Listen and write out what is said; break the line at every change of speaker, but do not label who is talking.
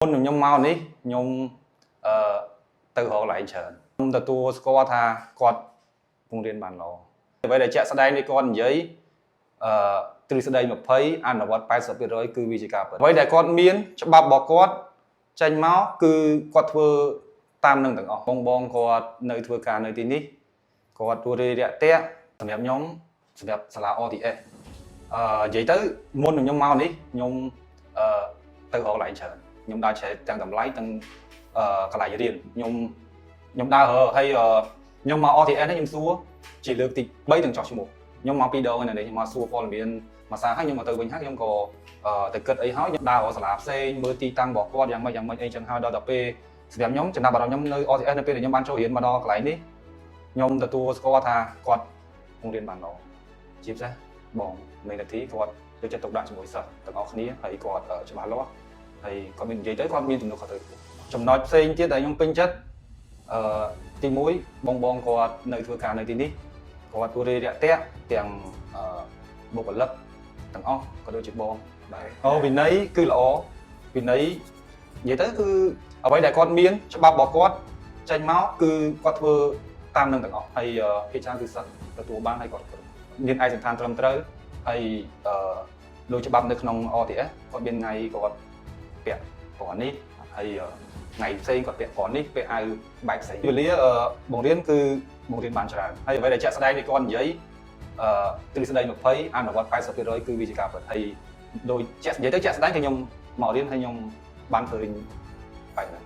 មុនខ្ញុំមកនេះខ្ញុំទៅរកកន្លែងច្រើនខ្ញុំទទួលស្គាល់ថាគាត់ពង្រៀនបានល្អអ្វីដែលជាក់ស្ដែងនេះគាត់និយាយទ្រឹស្ដី20អនុវត្ត 80% គឺវាជាការពិតអ្វីដែលគាត់មានច្បាប់របស់គាត់ចេញមកគឺគាត់ធ្វើតាមនឹងទាំងអស់បងគាត់នៅធ្វើការនៅទីនេះគាត់ទូរីរាក់ទាក់សម្រាប់ខ្ញុំសម្រាប់សាលា OTS និយាយទៅមុនខ្ញុំមកនេះខ្ញុំទៅរកកន្លែងច្រើនខ្ញុំដើរឆែកទាំងតម្លៃទាំងកន្លែងរៀនខ្ញុំដើរហើយខ្ញុំមក OTS នេះខ្ញុំសួរជាលើកទី3ទាំងចោះឈ្មោះខ្ញុំមក2ដងនៅនេះខ្ញុំមកសួរព័ត៌មានមួយសារហើយខ្ញុំមកទៅវិញហើយខ្ញុំក៏ទៅគិតអីហើយខ្ញុំដើររកសាលាផ្សេងមើលទីតាំងរបស់គាត់យ៉ាងម៉េចអីចឹងហើយដល់ពេលសម្រាប់ខ្ញុំចំណាប់អារម្មណ៍ខ្ញុំនៅ OTS នៅពេលដែលខ្ញុំបានចូលរៀនមកដល់កន្លែងនេះខ្ញុំទទួលស្គាល់ថាគាត់ពង្រៀនបានល្អជាពិសេសបងមេនាទីគាត់យកចិត្តទុកដាក់ជាមួយសិស្សទាំងអស់គ្នាហើយគាត់ច្បាស់លាស់ហើយគាត់មាននិយាយទៅគាត់មានទំនួលខុសត្រូវចំណុចផ្សេងទៀតដែលខ្ញុំពេញចិត្តទី1បងគាត់នៅធ្វើការនៅទីនេះគាត់ទូរីរាក់ទាក់ទាំងបុគ្គលិកទាំងអស់ក៏ដូចជាបងដែរវិន័យគឺល្អវិន័យនិយាយទៅគឺអ្វីដែលគាត់មានច្បាប់របស់គាត់ចេញមកគឺគាត់ធ្វើតាមនឹងទាំងអស់ហើយភាគច្រើនគឺសិស្សទទួលបានហើយគាត់មានឯកសណ្ឋានត្រឹមត្រូវហើយដោយច្បាប់នៅក្នុង OTS គាត់មានថ្ងៃគាត់ពាក់ពណ៌នេះហើយថ្ងៃផ្សេងគាត់ពាក់ពណ៌នេះពាក់អាវបែបផ្សេងវេលាបង្រៀនគឺបង្រៀនបានច្រើនហើយអ្វីដែលជាក់ស្ដែងនេះគាត់និយាយទ្រឹស្ដី20អនុវត្ត 80% គឺវាជាការពិតហើយដោយនិយាយទៅជាក់ស្ដែងគឺខ្ញុំមករៀនហើយខ្ញុំបានឃើញបែបហ្នឹង